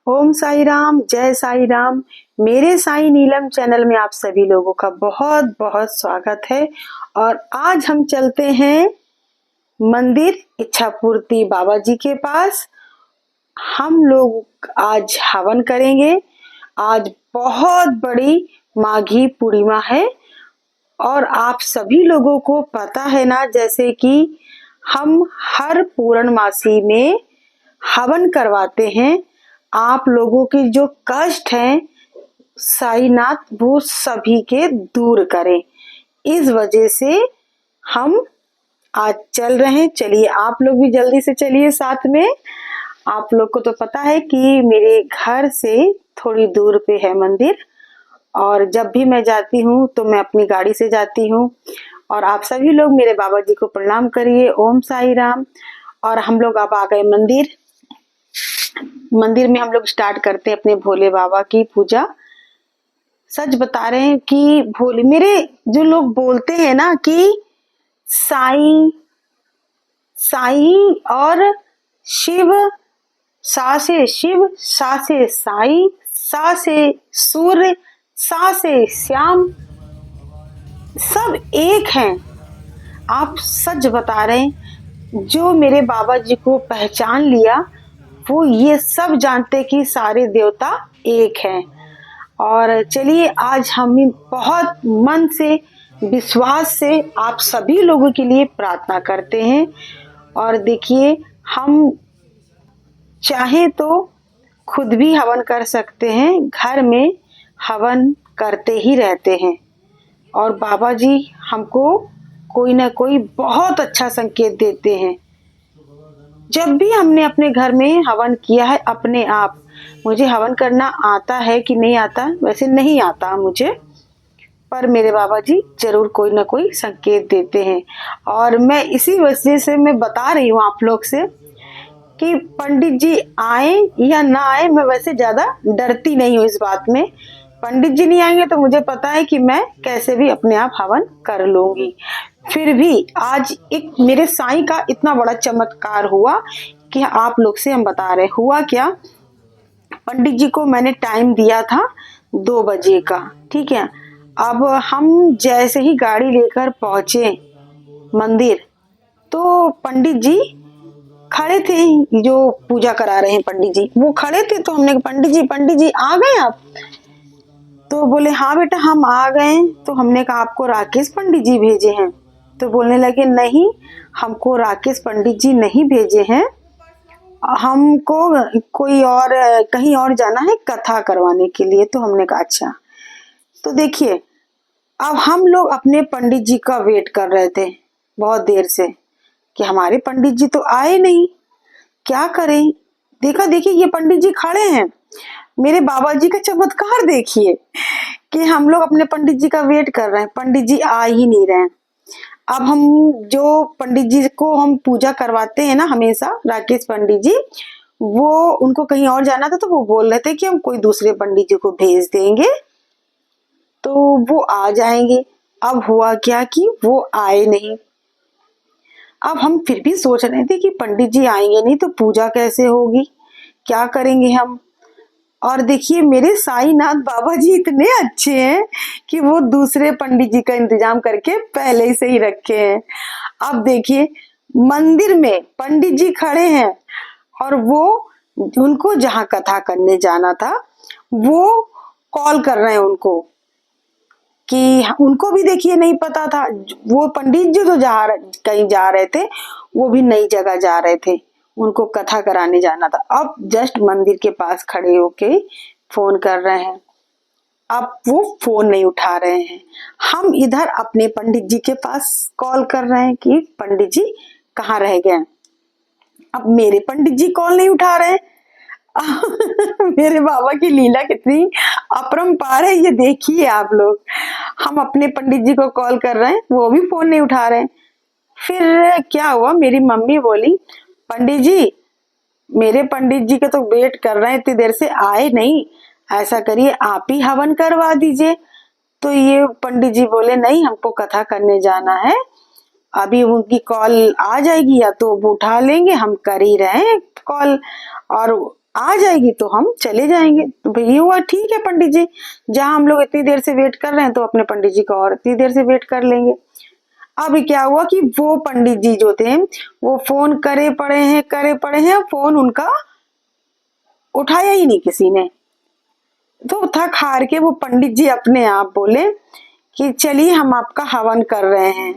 ओम साई राम, जय साई राम। मेरे साई नीलम चैनल में आप सभी लोगों का बहुत बहुत स्वागत है। और आज हम चलते हैं मंदिर इच्छा पूर्ति बाबा जी के पास। हम लोग आज हवन करेंगे। आज बहुत बड़ी माघी पूर्णिमा है और आप सभी लोगों को पता है ना, जैसे कि हम हर पूर्णमासी में हवन करवाते हैं। आप लोगों के जो कष्ट हैं साईनाथ वो सभी के दूर करें। इस वजह से हम आज चल रहे हैं। चलिए आप लोग भी जल्दी से चलिए साथ में। आप लोग को तो पता है कि मेरे घर से थोड़ी दूर पे है मंदिर, और जब भी मैं जाती हूँ तो मैं अपनी गाड़ी से जाती हूँ। और आप सभी लोग मेरे बाबा जी को प्रणाम करिए। ओम साई राम। और हम लोग अब आ गए मंदिर। मंदिर में हम लोग स्टार्ट करते हैं अपने भोले बाबा की पूजा। सच बता रहे हैं कि भोले, मेरे जो लोग बोलते हैं ना कि साईं साईं और शिव, सा से शिव, सा से साई, सा से सूर्य, सा से श्याम, सब एक हैं। आप सच बता रहे हैं। जो मेरे बाबा जी को पहचान लिया वो ये सब जानते कि सारे देवता एक हैं। और चलिए आज हम बहुत मन से, विश्वास से आप सभी लोगों के लिए प्रार्थना करते हैं। और देखिए, हम चाहे तो खुद भी हवन कर सकते हैं, घर में हवन करते ही रहते हैं। और बाबा जी हमको कोई ना कोई बहुत अच्छा संकेत देते हैं। जब भी हमने अपने घर में हवन किया है अपने आप, मुझे हवन करना आता है कि नहीं आता, वैसे नहीं आता मुझे, पर मेरे बाबा जी जरूर कोई ना कोई संकेत देते हैं। और मैं इसी वजह से मैं बता रही हूँ आप लोग से कि पंडित जी आए या ना आए, मैं वैसे ज्यादा डरती नहीं हूँ इस बात में। पंडित जी नहीं आएंगे तो मुझे पता है कि मैं कैसे भी अपने आप हवन कर लूंगी। फिर भी आज एक मेरे साईं का इतना बड़ा चमत्कार हुआ कि आप लोग से हम बता रहे। हुआ क्या, पंडित जी को मैंने टाइम दिया था 2 बजे का, ठीक है। अब हम जैसे ही गाड़ी लेकर पहुंचे मंदिर, तो पंडित जी खड़े थे। जो पूजा करा रहे हैं पंडित जी वो खड़े थे। तो हमने कहा पंडित जी आ गए आप? तो बोले हाँ बेटा हम आ गए। तो हमने कहा आपको राकेश पंडित जी भेजे हैं? तो बोलने लगे नहीं, हमको राकेश पंडित जी नहीं भेजे हैं, हमको कोई और, कहीं और जाना है कथा करवाने के लिए। तो हमने कहा अच्छा। तो देखिए, अब हम लोग अपने पंडित जी का वेट कर रहे थे बहुत देर से कि हमारे पंडित जी तो आए नहीं, क्या करें। देखा, देखिए ये पंडित जी खड़े हैं। मेरे बाबा जी का चमत्कार देखिए कि हम लोग अपने पंडित जी का वेट कर रहे हैं, पंडित जी आ ही नहीं रहे हैं। अब हम जो पंडित जी को हम पूजा करवाते हैं ना हमेशा, राकेश पंडित जी, वो उनको कहीं और जाना था तो वो बोल रहे थे कि हम कोई दूसरे पंडित जी को भेज देंगे तो वो आ जाएंगे। अब हुआ क्या कि वो आए नहीं। अब हम फिर भी सोच रहे थे कि पंडित जी आएंगे नहीं तो पूजा कैसे होगी, क्या करेंगे हम। और देखिए मेरे साईनाथ बाबा जी इतने अच्छे हैं कि वो दूसरे पंडित जी का इंतजाम करके पहले ही से ही रखे हैं। अब देखिए मंदिर में पंडित जी खड़े हैं और वो उनको जहां कथा करने जाना था वो कॉल कर रहे हैं उनको, कि उनको भी देखिए नहीं पता था। वो पंडित जी तो कहीं जा रहे थे, वो भी नई जगह जा रहे थे, उनको कथा कराने जाना था। अब जस्ट मंदिर के पास खड़े होके फोन कर रहे हैं, अब वो फोन नहीं उठा रहे हैं। हम इधर अपने पंडित जी के पास कॉल कर रहे हैं कि पंडित जी कहाँ रह गए। अब मेरे पंडित जी कॉल नहीं उठा रहे हैं। मेरे बाबा की लीला कितनी अपरंपार है ये देखिए आप लोग। हम अपने पंडित जी को कॉल कर रहे हैं, वो भी फोन नहीं उठा रहे हैं। फिर क्या हुआ, मेरी मम्मी बोली पंडित जी, मेरे पंडित जी के तो वेट कर रहे हैं, इतनी देर से आए नहीं, ऐसा करिए आप ही हवन करवा दीजिए। तो ये पंडित जी बोले नहीं, हमको कथा करने जाना है, अभी उनकी कॉल आ जाएगी या तो वो उठा लेंगे, हम कर ही रहे हैं कॉल। और आ जाएगी तो हम चले जाएंगे। तो भैया हुआ ठीक है पंडित जी, जहाँ हम लोग इतनी देर से वेट कर रहे हैं तो अपने पंडित जी का और इतनी देर से वेट कर लेंगे। अब क्या हुआ कि वो पंडित जी जो थे वो फोन करे पड़े हैं, फोन उनका उठाया ही नहीं किसी ने। तो थक हार के वो पंडित जी अपने आप बोले कि चलिए हम आपका हवन कर रहे हैं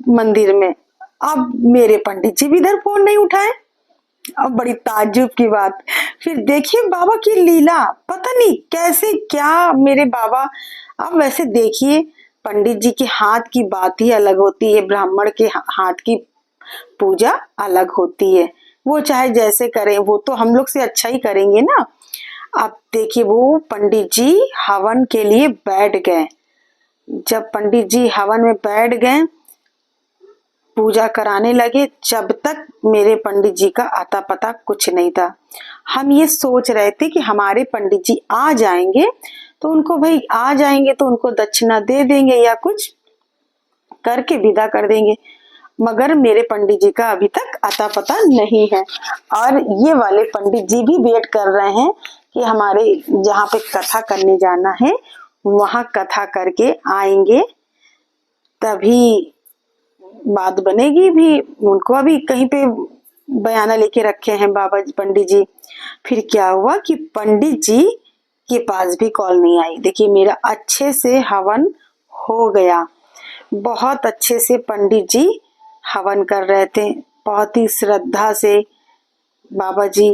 मंदिर में। अब मेरे पंडित जी भी इधर फोन नहीं उठाए। अब बड़ी ताज्जुब की बात, फिर देखिए बाबा की लीला, पता नहीं कैसे क्या मेरे बाबा। अब वैसे देखिए पंडित जी के हाथ की बात ही अलग होती है, ब्राह्मण के हाथ की पूजा अलग होती है। वो चाहे जैसे करें, वो तो हम लोग से अच्छा ही करेंगे ना। अब देखिए वो पंडित जी हवन के लिए बैठ गए। जब पंडित जी हवन में बैठ गए, पूजा कराने लगे, जब तक मेरे पंडित जी का आता पता कुछ नहीं था। हम ये सोच रहे थे कि हमारे पंडित जी आ जाएंगे तो उनको, भाई आ जाएंगे तो उनको दक्षिणा दे देंगे या कुछ करके विदा कर देंगे, मगर मेरे पंडित जी का अभी तक आता पता नहीं है। और ये वाले पंडित जी भी वेट कर रहे हैं कि हमारे जहाँ पे कथा करने जाना है वहां कथा करके आएंगे तभी बात बनेगी। भी उनको अभी कहीं पे बयाना लेके रखे हैं बाबा जी पंडित जी। फिर क्या हुआ कि पंडित जी के पास भी कॉल नहीं आई। देखिए मेरा अच्छे से हवन हो गया, बहुत अच्छे से पंडित जी हवन कर रहे थे, बहुत ही श्रद्धा से। बाबा जी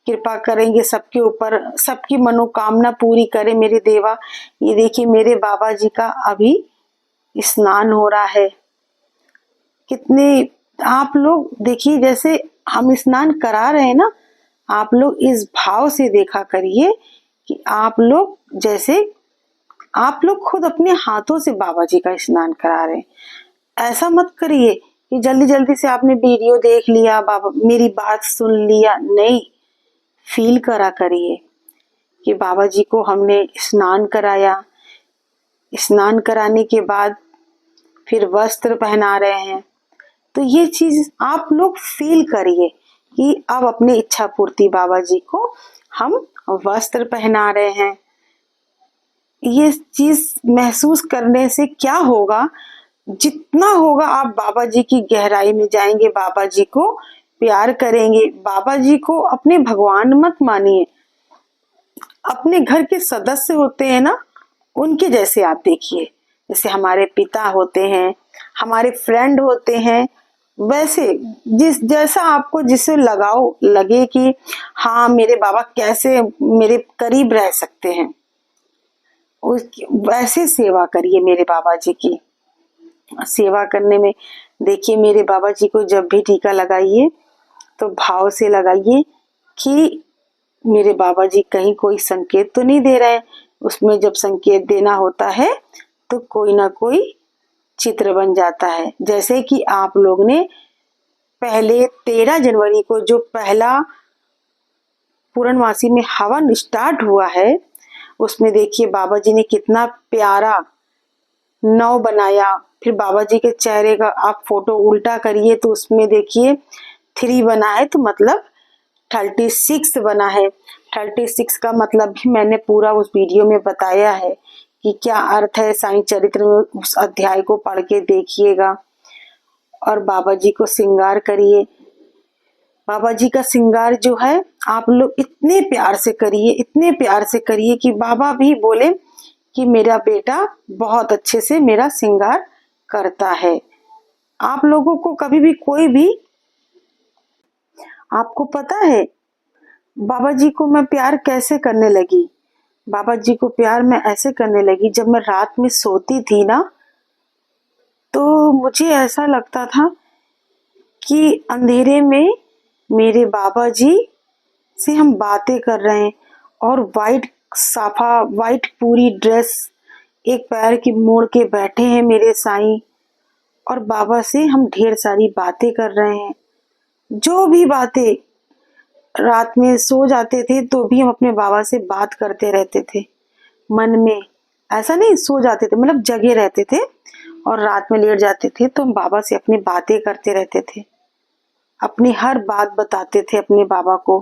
कृपा करेंगे सबके ऊपर, सबकी मनोकामना पूरी करे मेरे देवा। ये देखिए मेरे बाबा जी का अभी स्नान हो रहा है। कितने आप लोग देखिए, जैसे हम स्नान करा रहे हैं ना, आप लोग इस भाव से देखा करिए कि आप लोग जैसे आप लोग खुद अपने हाथों से बाबा जी का स्नान करा रहे हैं। ऐसा मत करिए कि जल्दी जल्दी से आपने वीडियो देख लिया, बाबा मेरी बात सुन लिया, नहीं, फील करा करिए कि बाबा जी को हमने स्नान कराया, स्नान कराने के बाद फिर वस्त्र पहना रहे हैं। तो ये चीज आप लोग फील करिए कि अब अपने इच्छा पूर्ति बाबा जी को हम वस्त्र पहना रहे हैं। ये चीज महसूस करने से क्या होगा, जितना होगा आप बाबा जी की गहराई में जाएंगे, बाबा जी को प्यार करेंगे। बाबा जी को अपने भगवान मत मानिए, अपने घर के सदस्य होते हैं ना, उनके जैसे आप देखिए। जैसे हमारे पिता होते हैं, हमारे फ्रेंड होते हैं, वैसे जिस जैसा आपको जिससे लगाव लगे कि हाँ मेरे बाबा कैसे मेरे करीब रह सकते हैं, वैसे सेवा करिए मेरे बाबा जी की। सेवा करने में देखिए मेरे बाबा जी को जब भी टीका लगाइए तो भाव से लगाइए कि मेरे बाबा जी कहीं कोई संकेत तो नहीं दे रहे हैं। उसमें जब संकेत देना होता है तो कोई ना कोई चित्र बन जाता है। जैसे कि आप लोग ने पहले 13 जनवरी को जो पहला पूर्णमासी में हवन स्टार्ट हुआ है, उसमें देखिए बाबा जी ने कितना प्यारा 9 बनाया। फिर बाबा जी के चेहरे का आप फोटो उल्टा करिए तो उसमें देखिए 3 बना है, तो मतलब 36 बना है। 36 का मतलब भी मैंने पूरा उस वीडियो में बताया है कि क्या अर्थ है। साईं चरित्र में उस अध्याय को पढ़ के देखिएगा। और बाबा जी को श्रृंगार करिए। बाबा जी का श्रृंगार जो है आप लोग इतने प्यार से करिए, इतने प्यार से करिए कि बाबा भी बोले कि मेरा बेटा बहुत अच्छे से मेरा श्रृंगार करता है। आप लोगों को कभी भी कोई भी, आपको पता है बाबा जी को मैं प्यार कैसे करने लगी? बाबा जी को प्यार मैं ऐसे करने लगी, जब मैं रात में सोती थी ना, तो मुझे ऐसा लगता था कि अंधेरे में मेरे बाबा जी से हम बातें कर रहे हैं, और वाइट साफा, वाइट पूरी ड्रेस, एक पैर की मोड़ के बैठे हैं मेरे साईं, और बाबा से हम ढेर सारी बातें कर रहे हैं। जो भी बातें, रात में सो जाते थे तो भी हम अपने बाबा से बात करते रहते थे मन में। ऐसा नहीं सो जाते थे, मतलब जगे रहते थे, और रात में लेट जाते थे तो हम बाबा से अपनी बातें करते रहते थे, अपनी हर बात बताते थे अपने बाबा को।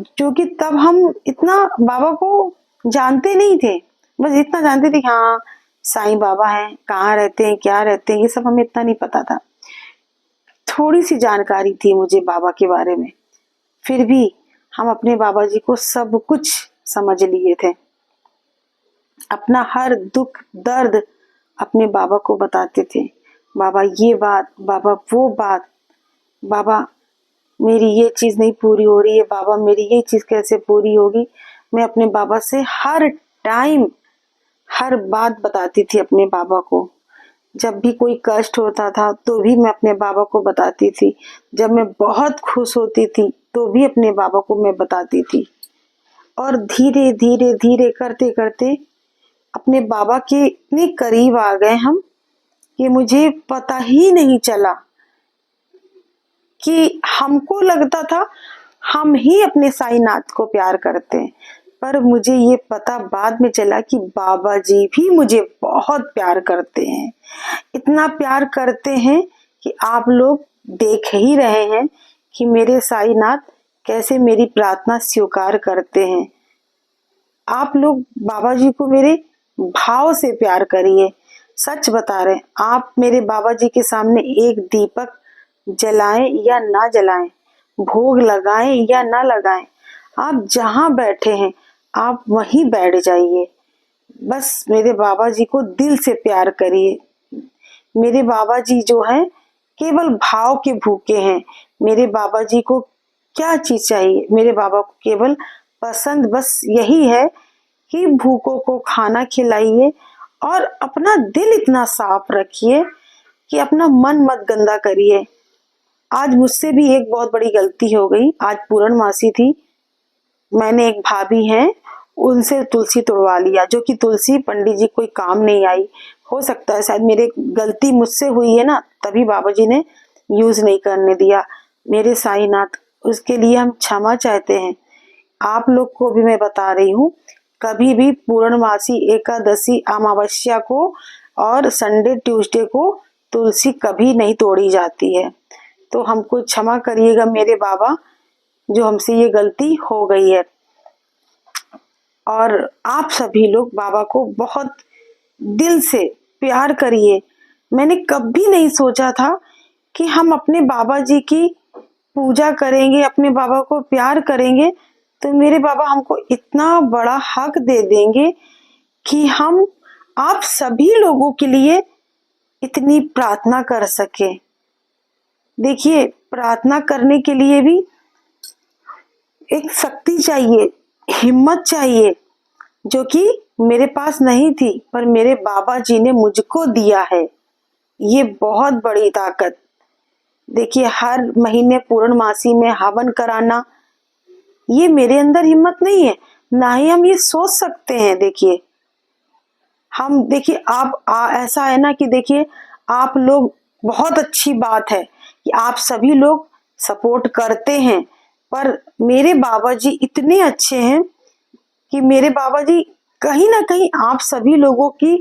क्योंकि तब हम इतना बाबा को जानते नहीं थे, बस इतना जानते थे कि हाँ साईं बाबा हैं, कहाँ रहते हैं, क्या रहते हैं, ये सब हमें इतना नहीं पता था। थोड़ी सी जानकारी थी मुझे बाबा के बारे में, फिर भी हम अपने बाबा जी को सब कुछ समझ लिए थे। अपना हर दुख दर्द अपने बाबा को बताते थे। बाबा ये बात, बाबा वो बात, बाबा मेरी ये चीज नहीं पूरी हो रही है, बाबा मेरी ये चीज कैसे पूरी होगी। मैं अपने बाबा से हर टाइम हर बात बताती थी अपने बाबा को। जब भी कोई कष्ट होता था तो भी मैं अपने बाबा को बताती थी। जब मैं बहुत खुश होती थी तो भी अपने बाबा को मैं बताती थी। और धीरे धीरे धीरे करते करते अपने बाबा के इतने करीब आ गए हम कि मुझे पता ही नहीं चला कि हमको लगता था हम ही अपने साईनाथ को प्यार करते हैं, पर मुझे ये पता बाद में चला कि बाबा जी भी मुझे बहुत प्यार करते हैं। इतना प्यार करते हैं कि आप लोग देख ही रहे हैं कि मेरे साईनाथ कैसे मेरी प्रार्थना स्वीकार करते हैं। आप लोग बाबा जी को मेरे भाव से प्यार करिए। सच बता रहे, आप मेरे बाबा जी के सामने एक दीपक जलाएं या ना जलाएं, भोग लगाएं या ना लगाएं, आप जहां बैठे हैं आप वहीं बैठ जाइए। बस मेरे बाबा जी को दिल से प्यार करिए। मेरे बाबा जी जो हैं केवल भाव के भूखे हैं। मेरे बाबा जी को क्या चीज चाहिए? मेरे बाबा को केवल पसंद बस यही है कि भूखों को खाना खिलाइए और अपना दिल इतना साफ रखिए कि अपना मन मत गंदा करिए। आज मुझसे भी एक बहुत बड़ी गलती हो गई। आज पूर्णमासी थी, मैंने एक भाभी हैं उनसे तुलसी तोड़वा लिया, जो कि तुलसी पंडित जी कोई काम नहीं आई। हो सकता है शायद मेरे गलती मुझसे हुई है ना, तभी बाबा जी ने यूज नहीं करने दिया। मेरे साईनाथ, उसके लिए हम क्षमा चाहते हैं। आप लोग को भी मैं बता रही हूँ, कभी भी पूर्णमासी, एकादशी, अमावस्या को और संडे ट्यूसडे को तुलसी कभी नहीं तोड़ी जाती है। तो हमको क्षमा करिएगा मेरे बाबा, जो हमसे ये गलती हो गई है। और आप सभी लोग बाबा को बहुत दिल से प्यार करिए। मैंने कभी नहीं सोचा था कि हम अपने बाबा जी की पूजा करेंगे, अपने बाबा को प्यार करेंगे तो मेरे बाबा हमको इतना बड़ा हक दे देंगे कि हम आप सभी लोगों के लिए इतनी प्रार्थना कर सके। देखिए, प्रार्थना करने के लिए भी एक शक्ति चाहिए, हिम्मत चाहिए, जो कि मेरे पास नहीं थी, पर मेरे बाबा जी ने मुझको दिया है। ये बहुत बड़ी ताकत। देखिए, हर महीने पूर्णमासी में हवन कराना, ये मेरे अंदर हिम्मत नहीं है, ना ही हम ये सोच सकते हैं। देखिए, हम देखिए ऐसा है ना कि देखिए, आप लोग, बहुत अच्छी बात है कि आप सभी लोग सपोर्ट करते हैं, पर मेरे बाबा जी इतने अच्छे हैं कि मेरे बाबा जी कहीं ना कहीं आप सभी लोगों की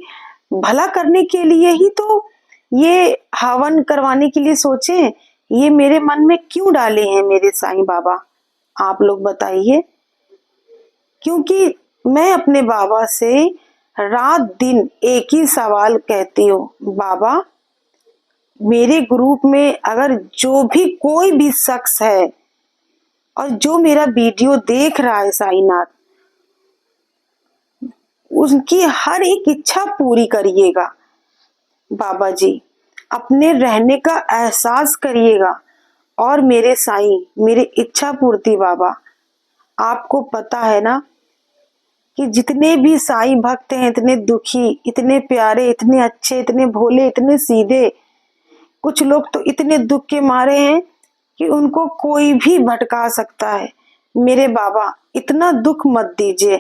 भला करने के लिए ही तो ये हवन करवाने के लिए सोचे। ये मेरे मन में क्यों डाले हैं मेरे साईं बाबा? आप लोग बताइए। क्योंकि मैं अपने बाबा से रात दिन एक ही सवाल कहती हूँ, बाबा मेरे ग्रुप में अगर जो भी कोई भी शख्स है और जो मेरा वीडियो देख रहा है साईनाथ, उनकी हर एक इच्छा पूरी करिएगा। बाबा जी, अपने रहने का एहसास करिएगा। और मेरे साईं, मेरी इच्छा पूर्ति बाबा, आपको पता है ना कि जितने भी साईं भक्त हैं इतने दुखी, इतने प्यारे, इतने अच्छे, इतने भोले, इतने सीधे, कुछ लोग तो इतने दुख के मारे हैं कि उनको कोई भी भटका सकता है। मेरे बाबा, इतना दुख मत दीजिए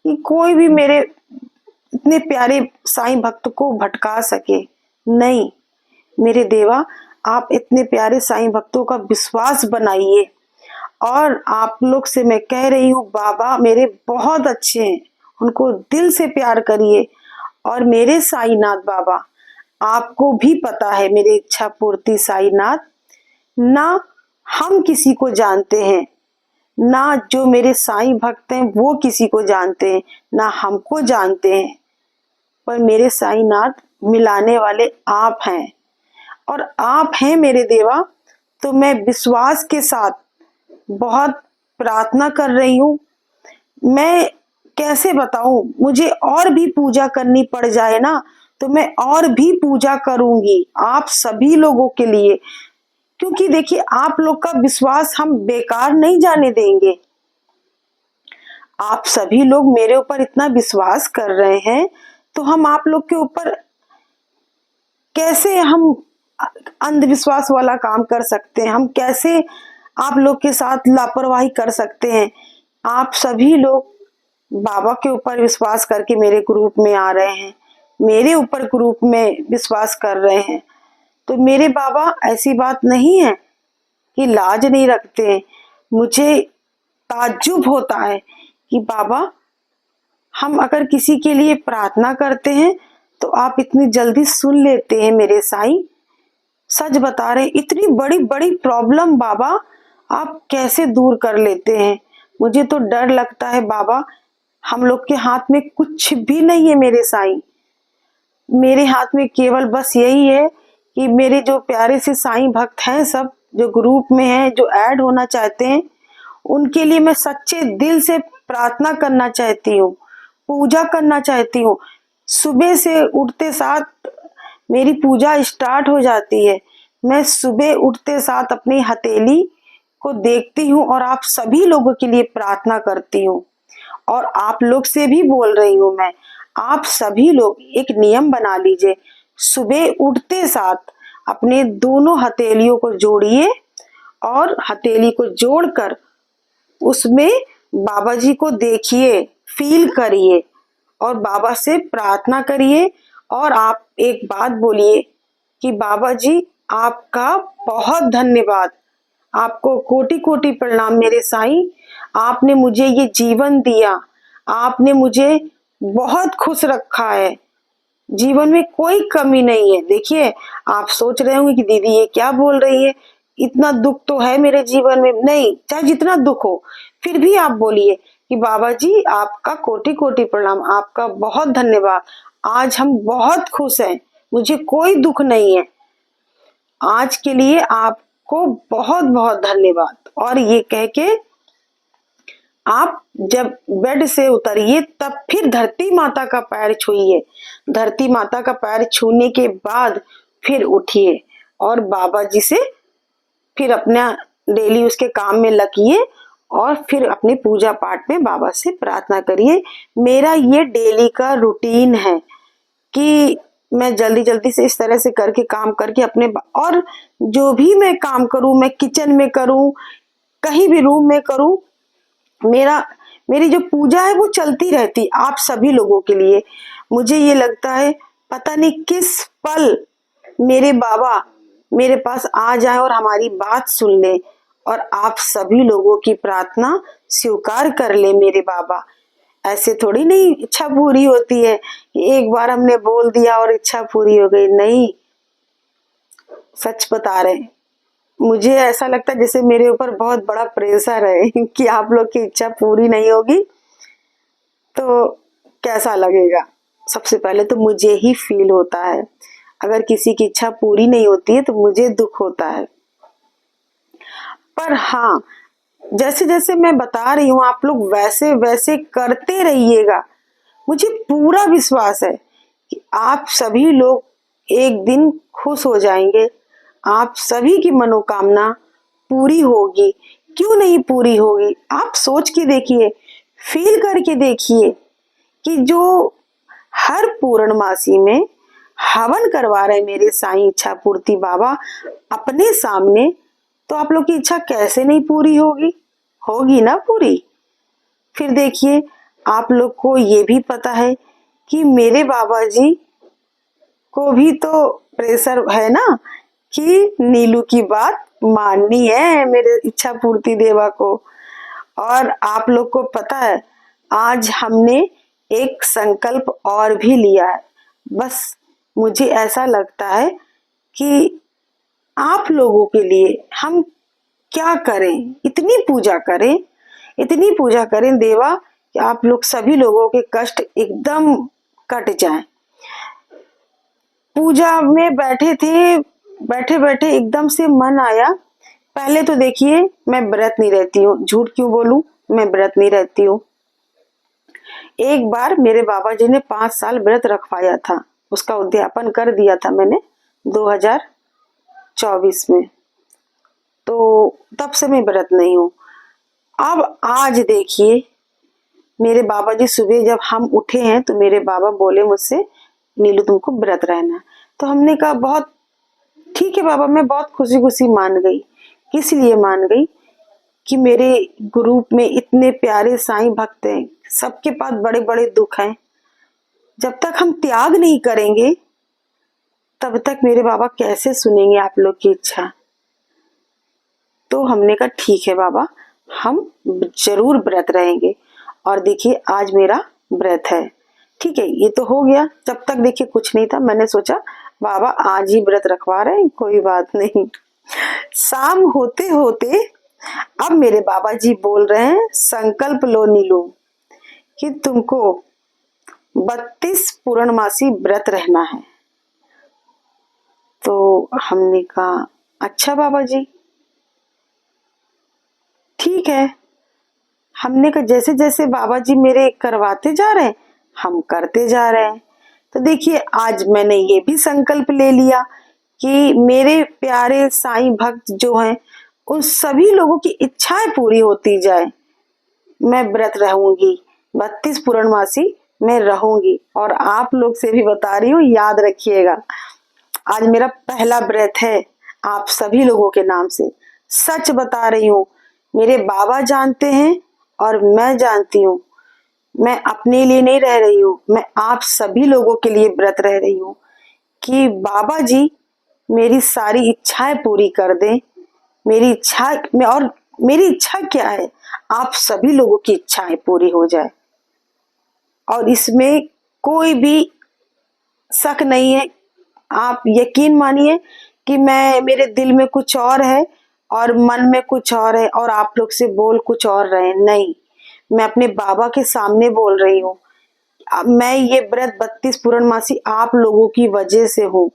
कि कोई भी मेरे इतने प्यारे साईं भक्त को भटका सके। नहीं मेरे देवा, आप इतने प्यारे साईं भक्तों का विश्वास बनाइए। और आप लोग से मैं कह रही हूँ, बाबा मेरे बहुत अच्छे हैं, उनको दिल से प्यार करिए। और मेरे साईनाथ बाबा, आपको भी पता है मेरी इच्छा पूर्ति साईनाथ, ना हम किसी को जानते हैं, ना जो मेरे साईं भक्त हैं वो किसी को जानते हैं, ना हमको जानते हैं, पर मेरे साईंनाथ मिलाने वाले आप हैं। और आप हैं मेरे देवा, तो मैं विश्वास के साथ बहुत प्रार्थना कर रही हूँ। मैं कैसे बताऊं, मुझे और भी पूजा करनी पड़ जाए ना तो मैं और भी पूजा करूंगी आप सभी लोगों के लिए, क्योंकि देखिए आप लोग का विश्वास हम बेकार नहीं जाने देंगे। आप सभी लोग मेरे ऊपर इतना विश्वास कर रहे हैं तो हम आप लोग के ऊपर कैसे हम अंधविश्वास वाला काम कर सकते हैं, हम कैसे आप लोग के साथ लापरवाही कर सकते हैं। आप सभी लोग बाबा के ऊपर विश्वास करके मेरे ग्रुप में आ रहे हैं, मेरे ऊपर ग्रुप में विश्वास कर रहे हैं, तो मेरे बाबा ऐसी बात नहीं है कि लाज नहीं रखते हैं। मुझे ताज्जुब होता है कि बाबा हम अगर किसी के लिए प्रार्थना करते हैं तो आप इतनी जल्दी सुन लेते हैं मेरे साईं। सच बता रहे, इतनी बड़ी बड़ी प्रॉब्लम बाबा आप कैसे दूर कर लेते हैं। मुझे तो डर लगता है बाबा, हम लोग के हाथ में कुछ भी नहीं है मेरे साईं। मेरे हाथ में केवल बस यही है कि मेरे जो प्यारे से साईं भक्त हैं, सब जो ग्रुप में हैं, जो ऐड होना चाहते हैं, उनके लिए मैं सच्चे दिल से प्रार्थना करना चाहती हूँ, पूजा करना चाहती हूँ। सुबह से उठते साथ मेरी पूजा स्टार्ट हो जाती है। मैं सुबह उठते साथ अपनी हथेली को देखती हूँ और आप सभी लोगों के लिए प्रार्थना करती हूँ। और आप लोग से भी बोल रही हूँ मैं, आप सभी लोग एक नियम बना लीजिए, सुबह उठते साथ अपने दोनों हथेलियों को जोड़िए और हथेली को जोड़कर उसमें बाबा जी को देखिए, फील करिए और बाबा से प्रार्थना करिए। और आप एक बात बोलिए कि बाबा जी आपका बहुत धन्यवाद, आपको कोटि कोटि प्रणाम मेरे साईं। आपने मुझे ये जीवन दिया, आपने मुझे बहुत खुश रखा है, जीवन में कोई कमी नहीं है। देखिए आप सोच रहे होंगे कि दीदी ये क्या बोल रही है, इतना दुख तो है मेरे जीवन में। नहीं, चाहे जितना दुख हो फिर भी आप बोलिए कि बाबा जी आपका कोटि कोटि प्रणाम, आपका बहुत धन्यवाद, आज हम बहुत खुश हैं, मुझे कोई दुख नहीं है, आज के लिए आपको बहुत बहुत धन्यवाद। और ये कह के आप जब बेड से उतरिए तब फिर धरती माता का पैर छूइए, धरती माता का पैर छूने के बाद फिर उठिए और बाबा जी से फिर अपना डेली उसके काम में लगिए और फिर अपने पूजा पाठ में बाबा से प्रार्थना करिए। मेरा ये डेली का रूटीन है कि मैं जल्दी जल्दी से इस तरह से करके काम करके अपने और जो भी मैं काम करूं, मैं किचन में करूं, कहीं भी रूम में करूं, मेरी जो पूजा है वो चलती रहती आप सभी लोगों के लिए। मुझे ये लगता है पता नहीं किस पल मेरे बाबा मेरे पास आ जाए और हमारी बात सुन ले और आप सभी लोगों की प्रार्थना स्वीकार कर ले मेरे बाबा। ऐसे थोड़ी नहीं इच्छा पूरी होती है, एक बार हमने बोल दिया और इच्छा पूरी हो गई, नहीं। सच बता रहे, मुझे ऐसा लगता है जैसे मेरे ऊपर बहुत बड़ा प्रेशर है कि आप लोग की इच्छा पूरी नहीं होगी तो कैसा लगेगा। सबसे पहले तो मुझे ही फील होता है, अगर किसी की इच्छा पूरी नहीं होती है तो मुझे दुख होता है। पर हाँ, जैसे जैसे मैं बता रही हूँ आप लोग वैसे वैसे करते रहिएगा। मुझे पूरा विश्वास है कि आप सभी लोग एक दिन खुश हो जाएंगे, आप सभी की मनोकामना पूरी होगी। क्यों नहीं पूरी होगी, आप सोच के देखिए, फील करके देखिए कि जो हर पूर्णमासी में हवन करवा रहे मेरे साईं इच्छा पूर्ति बाबा अपने सामने, तो आप लोग की इच्छा कैसे नहीं पूरी होगी, होगी ना पूरी। फिर देखिए आप लोग को ये भी पता है कि मेरे बाबा जी को भी तो प्रेशर है ना कि नीलू की बात माननी है मेरे इच्छा पूर्ति देवा को। और आप लोग को पता है आज हमने एक संकल्प और भी लिया है। बस मुझे ऐसा लगता है कि आप लोगों के लिए हम क्या करें, इतनी पूजा करें, इतनी पूजा करें देवा कि आप लोग सभी लोगों के कष्ट एकदम कट जाएं। पूजा में बैठे थे, बैठे बैठे एकदम से मन आया, पहले तो देखिए मैं व्रत नहीं रहती हूँ, झूठ क्यों बोलूं, मैं व्रत नहीं रहती हूँ। एक बार मेरे बाबा जी ने 5 साल व्रत रखवाया था, उसका उद्यापन कर दिया था मैंने 2024 में, तो तब से मैं व्रत नहीं हूँ। अब आज देखिए मेरे बाबा जी सुबह जब हम उठे हैं तो मेरे बाबा बोले मुझसे, नीलू तुमको व्रत रहना। तो हमने कहा बहुत ठीक है बाबा, मैं बहुत खुशी खुशी मान गई। किस लिए मान गई कि मेरे ग्रुप में इतने प्यारे साईं भक्त हैं, सबके पास बड़े बड़े दुख हैं, जब तक हम त्याग नहीं करेंगे तब तक मेरे बाबा कैसे सुनेंगे आप लोग की इच्छा। तो हमने कहा ठीक है बाबा, हम जरूर व्रत रहेंगे। और देखिए आज मेरा व्रत है। ठीक है, ये तो हो गया। जब तक देखिए कुछ नहीं था, मैंने सोचा बाबा आज ही व्रत रखवा रहे हैं, कोई बात नहीं। शाम होते होते अब मेरे बाबा जी बोल रहे हैं संकल्प लो नीलू कि तुमको 32 पूर्णमासी व्रत रहना है। तो हमने कहा अच्छा बाबा जी ठीक है। हमने कहा जैसे जैसे बाबा जी मेरे करवाते जा रहे हैं हम करते जा रहे हैं। तो देखिए आज मैंने ये भी संकल्प ले लिया कि मेरे प्यारे साईं भक्त जो हैं उन सभी लोगों की इच्छाएं पूरी होती जाए। मैं व्रत रहूंगी, 32 पूर्णमासी मैं रहूंगी। और आप लोग से भी बता रही हूँ, याद रखिएगा आज मेरा पहला व्रत है आप सभी लोगों के नाम से। सच बता रही हूँ, मेरे बाबा जानते हैं और मैं जानती हूँ, मैं अपने लिए नहीं रह रही हूँ, मैं आप सभी लोगों के लिए व्रत रह रही हूँ कि बाबा जी मेरी सारी इच्छाएं पूरी कर दें। मेरी इच्छा में, और मेरी इच्छा क्या है, आप सभी लोगों की इच्छाएं पूरी हो जाए। और इसमें कोई भी शक नहीं है, आप यकीन मानिए कि मेरे दिल में कुछ और है और मन में कुछ और है और आप लोग से बोल कुछ और रहे। नहीं, मैं अपने बाबा के सामने बोल रही हूँ। मैं ये व्रत 32 पूर्णमासी आप लोगों की वजह से हूँ।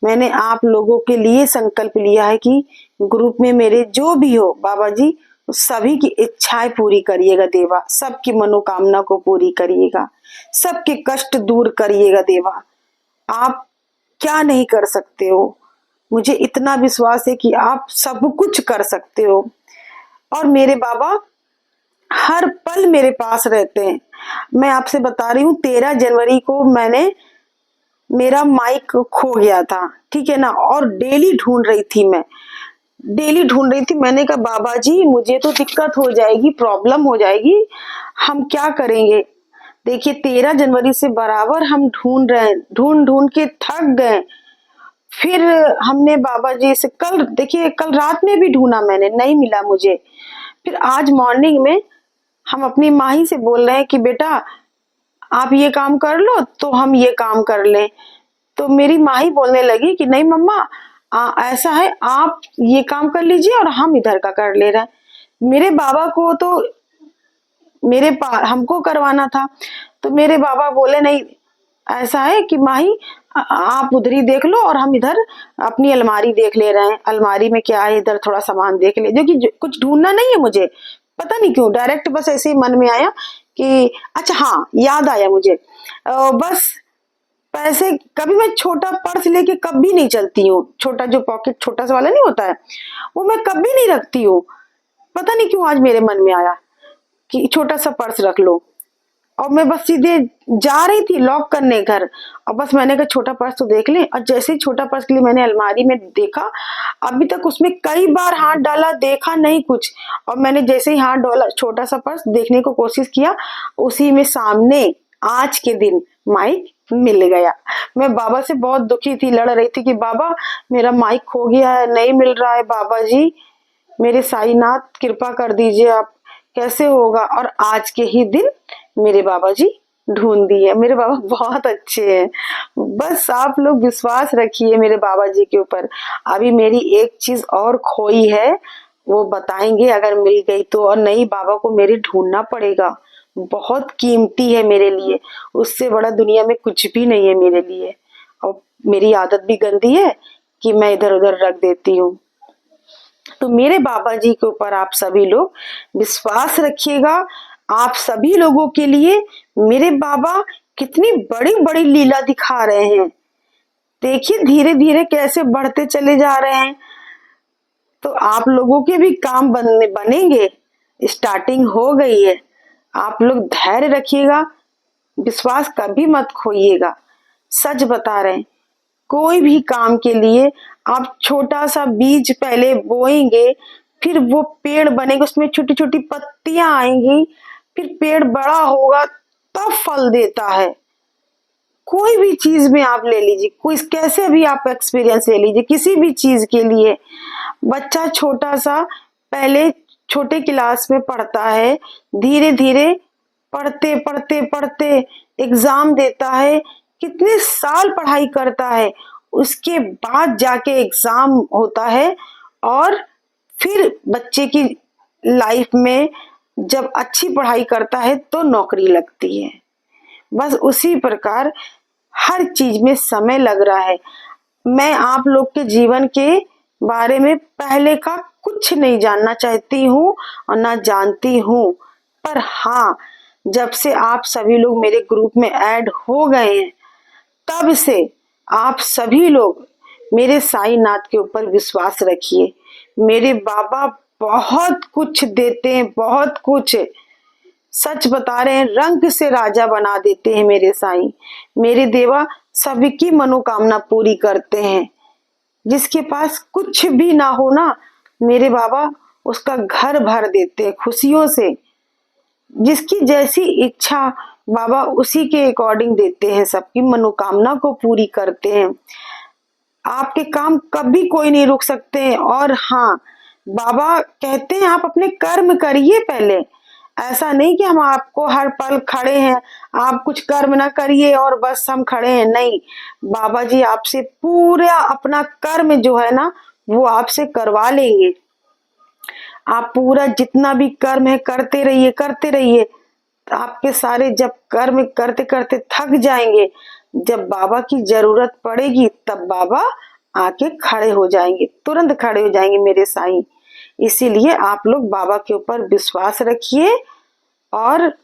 मैंने आप लोगों के लिए संकल्प लिया है कि ग्रुप में मेरे जो भी हो बाबा जी सभी की इच्छाएं पूरी करिएगा देवा, सबकी मनोकामना को पूरी करिएगा, सबके कष्ट दूर करिएगा देवा। आप क्या नहीं कर सकते हो, मुझे इतना विश्वास है कि आप सब कुछ कर सकते हो। और मेरे बाबा हर पल मेरे पास रहते हैं। मैं आपसे बता रही हूँ 13 जनवरी को मेरा माइक खो गया था, ठीक है ना, और डेली ढूंढ रही थी मैं, डेली ढूंढ रही थी। मैंने कहा बाबा जी मुझे तो दिक्कत हो जाएगी, प्रॉब्लम हो जाएगी, हम क्या करेंगे। देखिए 13 जनवरी से बराबर हम ढूंढ रहे हैं, ढूंढ ढूंढ के थक गए। फिर हमने बाबा जी से देखिए कल रात में भी ढूंढा मैंने, नहीं मिला मुझे। फिर आज मॉर्निंग में हम अपनी माही से बोल रहे हैं कि बेटा आप ये काम कर लो तो हम ये काम कर लें। तो मेरी माही बोलने लगी कि नहीं मम्मा ऐसा है, आप ये काम कर लीजिए और हम इधर का कर ले रहे हैं। मेरे बाबा को तो हमको करवाना था, तो मेरे बाबा बोले नहीं ऐसा है कि माही आप उधर ही देख लो और हम इधर अपनी अलमारी देख ले रहे हैं, अलमारी में क्या है इधर थोड़ा सामान देख ले, जो कि कुछ ढूंढना नहीं है मुझे, पता नहीं क्यों डायरेक्ट बस ऐसे ही मन में आया कि अच्छा हाँ याद आया मुझे। बस पैसे, कभी मैं छोटा पर्स लेके कभी नहीं चलती हूँ, छोटा जो पॉकेट छोटा सा वाला नहीं होता है वो मैं कभी नहीं रखती हूँ। पता नहीं क्यों आज मेरे मन में आया कि छोटा सा पर्स रख लो, और मैं बस सीधे जा रही थी लॉक करने घर, और बस मैंने कहा छोटा पर्स तो देख ले। और जैसे ही छोटा पर्स के लिए मैंने अलमारी में देखा, अभी तक उसमें कई बार हाथ डाला, देखा नहीं कुछ, और मैंने जैसे ही हाथ डाला छोटा सा पर्स देखने को कोशिश किया, उसी में सामने आज के दिन माइक मिल गया। मैं बाबा से बहुत दुखी थी, लड़ रही थी कि बाबा मेरा माइक खो गया है, नहीं मिल रहा है, बाबा जी मेरे साईनाथ कृपा कर दीजिए, आप कैसे होगा। और आज के ही दिन मेरे बाबा जी ढूंढ दिए। मेरे बाबा बहुत अच्छे हैं, बस आप लोग विश्वास रखिए मेरे बाबा जी के ऊपर। अभी मेरी एक चीज और खोई है, वो बताएंगे अगर मिल गई तो, और नहीं बाबा को मेरे ढूंढना पड़ेगा। बहुत कीमती है मेरे लिए, उससे बड़ा दुनिया में कुछ भी नहीं है मेरे लिए। और मेरी आदत भी गंदी है कि मैं इधर उधर रख देती हूँ। तो मेरे बाबा जी के ऊपर आप सभी लोग विश्वास रखिएगा। आप सभी लोगों के लिए मेरे बाबा कितनी बड़ी बड़ी लीला दिखा रहे हैं। देखिए धीरे धीरे कैसे बढ़ते चले जा रहे हैं। तो आप लोगों के भी काम बनेंगे, स्टार्टिंग हो गई है। आप लोग धैर्य रखिएगा, विश्वास कभी मत खोइएगा। सच बता रहे हैं, कोई भी काम के लिए आप छोटा सा बीज पहले बोएंगे, फिर वो पेड़ बनेगा, उसमें छोटी छोटी पत्तियां आएंगी, फिर पेड़ बड़ा होगा तब फल देता है। कोई भी चीज में आप ले लीजिए, कोई कैसे भी आप एक्सपीरियंस ले लीजिए, किसी भी चीज के लिए बच्चा छोटा सा पहले छोटे क्लास में पढ़ता है, धीरे धीरे पढ़ते पढ़ते पढ़ते एग्जाम देता है, कितने साल पढ़ाई करता है, उसके बाद जाके एग्जाम होता है, और फिर बच्चे की लाइफ में जब अच्छी पढ़ाई करता है तो नौकरी लगती है। बस उसी प्रकार हर चीज में समय लग रहा है। मैं आप लोग के जीवन के बारे में पहले का कुछ नहीं जानना चाहती हूँ और ना जानती हूँ, पर हाँ, जब से आप सभी लोग मेरे ग्रुप में ऐड हो गए हैं तब से आप सभी लोग मेरे साईं नाथ के ऊपर विश्वास रखिए। मेरे बाबा बहुत कुछ देते हैं, बहुत कुछ। सच बता रहे हैं, रंग से राजा बना देते हैं मेरे साईं। मेरे देवा सबकी मनोकामना पूरी करते हैं। जिसके पास कुछ भी ना हो ना, मेरे बाबा उसका घर भर देते हैं खुशियों से। जिसकी जैसी इच्छा बाबा उसी के अकॉर्डिंग देते हैं, सबकी मनोकामना को पूरी करते हैं। आपके काम कभी कोई नहीं रुक सकते। और हाँ, बाबा कहते हैं आप अपने कर्म करिए पहले। ऐसा नहीं कि हम आपको हर पल खड़े हैं, आप कुछ कर्म ना करिए और बस हम खड़े हैं, नहीं। बाबा जी आपसे पूरा अपना कर्म जो है ना वो आपसे करवा लेंगे। आप पूरा जितना भी कर्म है करते रहिए, करते रहिए। आपके सारे जब कर्म करते करते थक जाएंगे, जब बाबा की जरूरत पड़ेगी तब बाबा आके खड़े हो जाएंगे, तुरंत खड़े हो जाएंगे मेरे साईं। इसीलिए आप लोग बाबा के ऊपर विश्वास रखिए और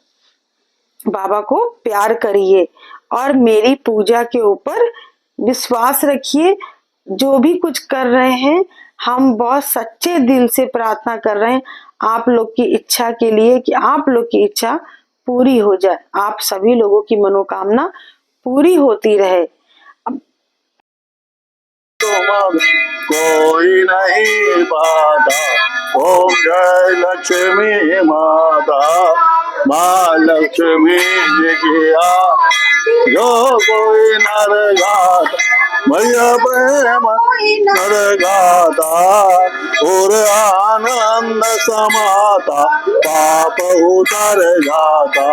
बाबा को प्यार करिए और मेरी पूजा के ऊपर विश्वास रखिए। जो भी कुछ कर रहे हैं हम बहुत सच्चे दिल से प्रार्थना कर रहे हैं आप लोग की इच्छा के लिए कि आप लोग की इच्छा पूरी हो जाए, आप सभी लोगों की मनोकामना पूरी होती रहे। कोई नहीं पाता। ओम जय लक्ष्मी माता, माँ लक्ष्मी जी किया जो कोई नर गाता, मैया प्रेम नर गाता और आनंद समाता, पाप उतर जाता।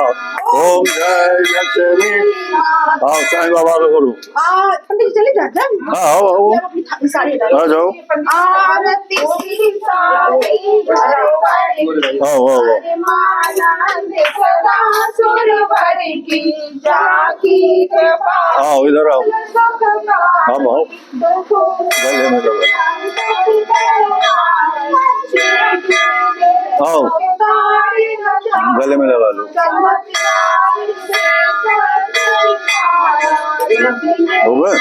ओम जय लक्ष्मी। हाँ साईं बाबा को करो। पंडित चले जाते हैं। हाँ आओ आ जाओ। आओ इधर आओ। हम आओ गले में लगा। आओ गले में लगा लो। हो गए?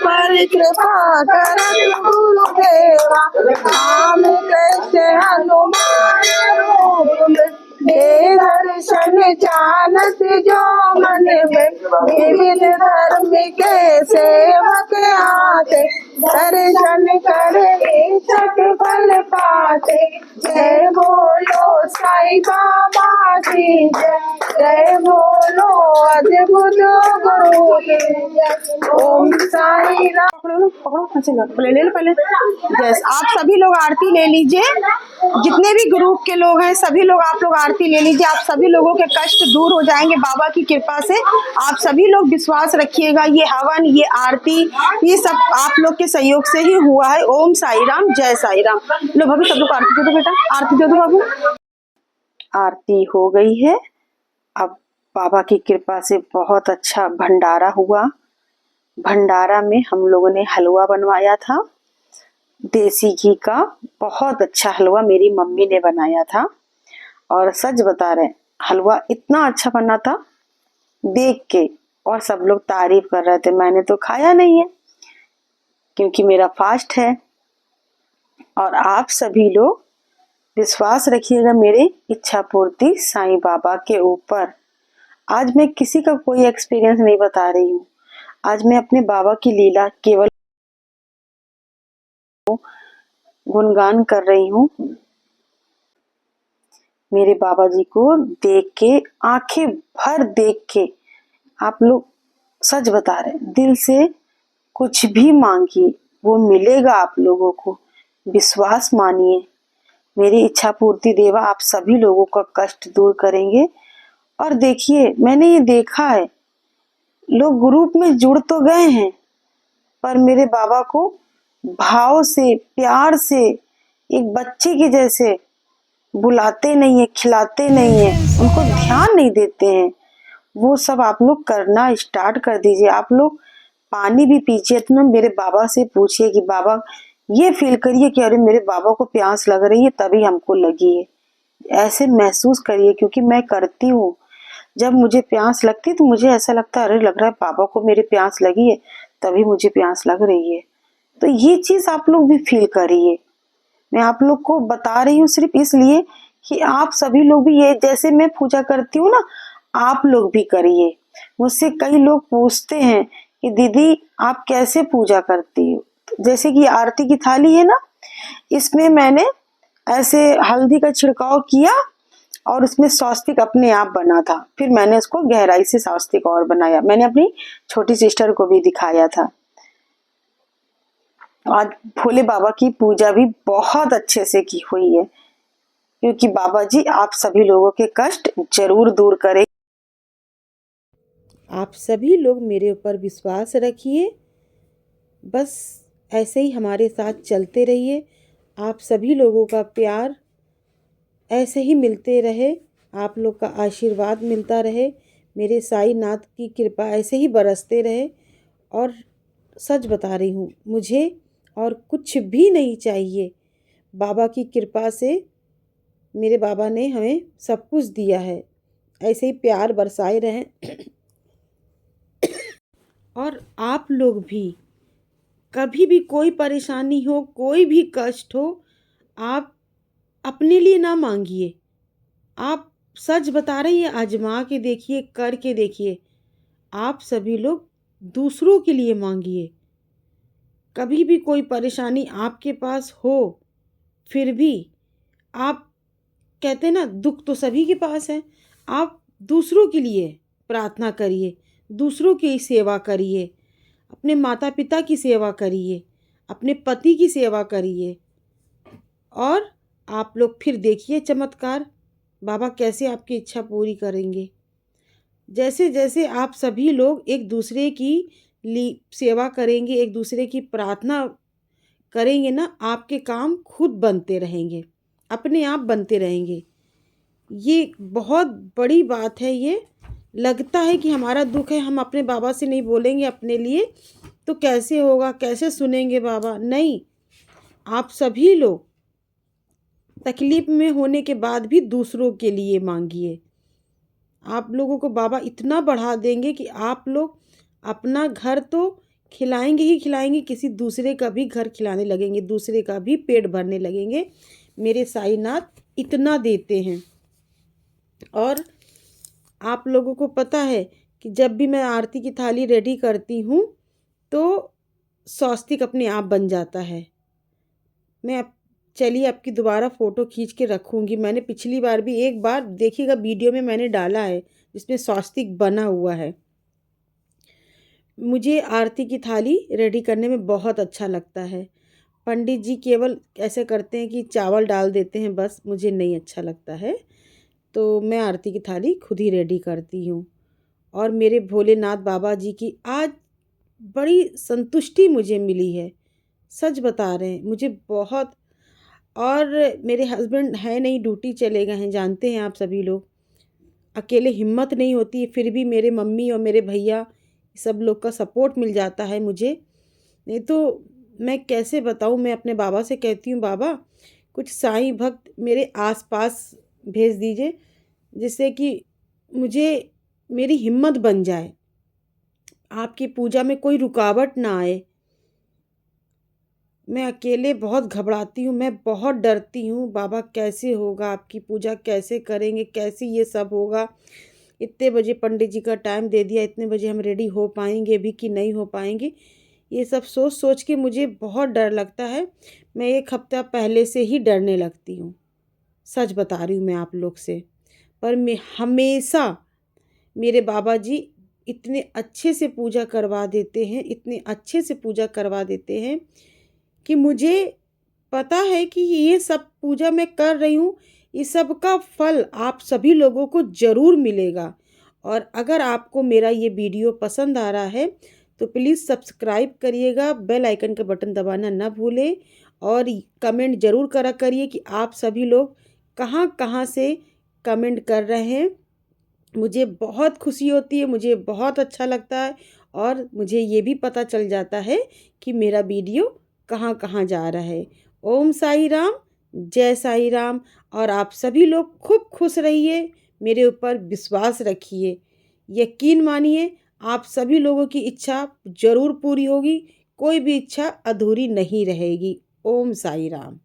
पर कृपा कर गुरुदेवा, हम कैसे हनुमान रूप में हे दर्शन जानत जो मन में, विविध धर्म के सेवक आते, दर्शन करे छठ फल पाते। जय बोलो साईं बाबा की जय, जय बोलो अद्भुत गुरु की जय। ओम साईं राम। पकड़ो पकड़ो, ले लो पहले। यस, आप सभी लोग आरती ले लीजिए। जितने भी ग्रुप के लोग हैं सभी लोग, आप लोग आरती ले लीजिए। आप सभी लोगों के कष्ट दूर हो जाएंगे बाबा की कृपा से। आप सभी लोग विश्वास रखिएगा, ये हवन, ये आरती, ये सब आप लोग के सहयोग से ही हुआ है। ओम साई राम, जय साई राम। लो भाभी, सब लोग आरती दे दो बेटा, आरती दे दो बाबू। आरती हो गई है। अब बाबा की कृपा से बहुत अच्छा भंडारा हुआ। भंडारा में हम लोगों ने हलवा बनवाया था, देसी घी का। बहुत अच्छा हलवा मेरी मम्मी ने बनाया था। और सच बता रहे, हलवा इतना अच्छा बना था देख के, और सब लोग तारीफ कर रहे थे। मैंने तो खाया नहीं है क्योंकि मेरा फास्ट है। और आप सभी लोग विश्वास रखिएगा मेरे इच्छा पूर्ति साईं बाबा के ऊपर। आज मैं किसी का कोई एक्सपीरियंस नहीं बता रही हूँ। आज मैं अपने बाबा की लीला केवल गुणगान कर रही हूँ। मेरे बाबा जी को देख के, आंखें भर देख के, आप लोग सच बता रहे, दिल से कुछ भी मांगिए वो मिलेगा आप लोगों को। विश्वास मानिए, मेरी इच्छा पूर्ति देवा आप सभी लोगों का कष्ट दूर करेंगे। और देखिए, मैंने ये देखा है, लोग ग्रुप में जुड़ तो गए हैं पर मेरे बाबा को भाव से, प्यार से, एक बच्चे के जैसे बुलाते नहीं है, खिलाते नहीं है, उनको ध्यान नहीं देते हैं। वो सब आप लोग करना स्टार्ट कर दीजिए। आप लोग पानी भी पीजिए तो ना मेरे बाबा से पूछिए कि बाबा, ये फील करिए कि अरे मेरे बाबा को प्यास लग रही है तभी हमको लगी है। ऐसे महसूस करिए, क्योंकि मैं करती हूँ। जब मुझे प्यास लगती तो मुझे ऐसा लगता है अरे लग रहा है बाबा को मेरी प्यास लगी है तभी मुझे प्यास लग रही है। तो ये चीज आप लोग भी फील करिए। मैं आप लोग को बता रही हूँ सिर्फ इसलिए कि आप सभी लोग भी, ये जैसे मैं पूजा करती हूँ ना, आप लोग भी करिए। मुझसे कई लोग पूछते हैं कि दीदी आप कैसे पूजा करती हो। जैसे कि आरती की थाली है ना, इसमें मैंने ऐसे हल्दी का छिड़काव किया और उसमें स्वास्तिक अपने आप बना था। फिर मैंने उसको गहराई से स्वास्तिक और बनाया। मैंने अपनी छोटी सिस्टर को भी दिखाया था। आज भोले बाबा की पूजा भी बहुत अच्छे से की हुई है, क्योंकि बाबा जी आप सभी लोगों के कष्ट जरूर दूर करें। आप सभी लोग मेरे ऊपर विश्वास रखिए, बस ऐसे ही हमारे साथ चलते रहिए। आप सभी लोगों का प्यार ऐसे ही मिलते रहे, आप लोग का आशीर्वाद मिलता रहे, मेरे साईं नाथ की कृपा ऐसे ही बरसते रहे। और सच बता रही हूँ, मुझे और कुछ भी नहीं चाहिए। बाबा की कृपा से मेरे बाबा ने हमें सब कुछ दिया है। ऐसे ही प्यार बरसाए रहें। और आप लोग भी कभी भी कोई परेशानी हो, कोई भी कष्ट हो, आप अपने लिए ना मांगिए। आप सच बता रही है, आजमा के देखिए, करके देखिए। आप सभी लोग दूसरों के लिए मांगिए। कभी भी कोई परेशानी आपके पास हो, फिर भी आप कहते हैं ना, दुख तो सभी के पास है। आप दूसरों के लिए प्रार्थना करिए, दूसरों की सेवा करिए, अपने माता पिता की सेवा करिए, अपने पति की सेवा करिए। और आप लोग फिर देखिए चमत्कार, बाबा कैसे आपकी इच्छा पूरी करेंगे। जैसे जैसे आप सभी लोग एक दूसरे की सेवा करेंगे, एक दूसरे की प्रार्थना करेंगे ना, आपके काम खुद बनते रहेंगे, अपने आप बनते रहेंगे। ये बहुत बड़ी बात है। ये लगता है कि हमारा दुख है, हम अपने बाबा से नहीं बोलेंगे अपने लिए तो कैसे होगा, कैसे सुनेंगे बाबा। नहीं, आप सभी लोग तकलीफ में होने के बाद भी दूसरों के लिए मांगिए। आप लोगों को बाबा इतना बढ़ा देंगे कि आप लोग अपना घर तो खिलाएंगे ही खिलाएंगे, किसी दूसरे का भी घर खिलाने लगेंगे, दूसरे का भी पेट भरने लगेंगे। मेरे साईं नाथ इतना देते हैं। और आप लोगों को पता है कि जब भी मैं आरती की थाली रेडी करती हूँ तो स्वस्तिक अपने आप बन जाता है। मैं अब चलिए आपकी दोबारा फ़ोटो खींच के रखूँगी। मैंने पिछली बार भी एक बार देखिएगा वीडियो में मैंने डाला है जिसमें स्वस्तिक बना हुआ है। मुझे आरती की थाली रेडी करने में बहुत अच्छा लगता है। पंडित जी केवल ऐसे करते हैं कि चावल डाल देते हैं, बस मुझे नहीं अच्छा लगता है। तो मैं आरती की थाली खुद ही रेडी करती हूँ। और मेरे भोलेनाथ बाबा जी की आज बड़ी संतुष्टि मुझे मिली है, सच बता रहे हैं मुझे बहुत। और मेरे हस्बैंड है नहीं, ड्यूटी चले गए हैं, जानते हैं आप सभी लोग। अकेले हिम्मत नहीं होती, फिर भी मेरे मम्मी और मेरे भैया सब लोग का सपोर्ट मिल जाता है मुझे। नहीं तो मैं कैसे बताऊँ, मैं अपने बाबा से कहती हूँ बाबा कुछ साईं भक्त मेरे आसपास भेज दीजिए जिससे कि मुझे मेरी हिम्मत बन जाए, आपकी पूजा में कोई रुकावट ना आए। मैं अकेले बहुत घबराती हूँ, मैं बहुत डरती हूँ बाबा कैसे होगा, आपकी पूजा कैसे करेंगे, कैसे ये सब होगा। इतने बजे पंडित जी का टाइम दे दिया, इतने बजे हम रेडी हो पाएंगे भी कि नहीं हो पाएंगे, ये सब सोच सोच के मुझे बहुत डर लगता है। मैं एक हफ्ता पहले से ही डरने लगती हूँ, सच बता रही हूँ मैं आप लोग से। पर मैं हमेशा मेरे बाबा जी इतने अच्छे से पूजा करवा देते हैं, इतने अच्छे से पूजा करवा देते हैं कि मुझे पता है कि ये सब पूजा मैं कर रही हूँ, इस सब का फल आप सभी लोगों को ज़रूर मिलेगा। और अगर आपको मेरा ये वीडियो पसंद आ रहा है तो प्लीज़ सब्सक्राइब करिएगा, बेल आइकन का बटन दबाना ना भूलें और कमेंट ज़रूर करा करिए कि आप सभी लोग कहाँ कहाँ से कमेंट कर रहे हैं। मुझे बहुत खुशी होती है, मुझे बहुत अच्छा लगता है और मुझे ये भी पता चल जाता है कि मेरा वीडियो कहाँ कहाँ जा रहा है। ओम साई राम, जय साई राम। और आप सभी लोग खूब खुश रहिए, मेरे ऊपर विश्वास रखिए, यकीन मानिए आप सभी लोगों की इच्छा ज़रूर पूरी होगी, कोई भी इच्छा अधूरी नहीं रहेगी। ओम साई राम।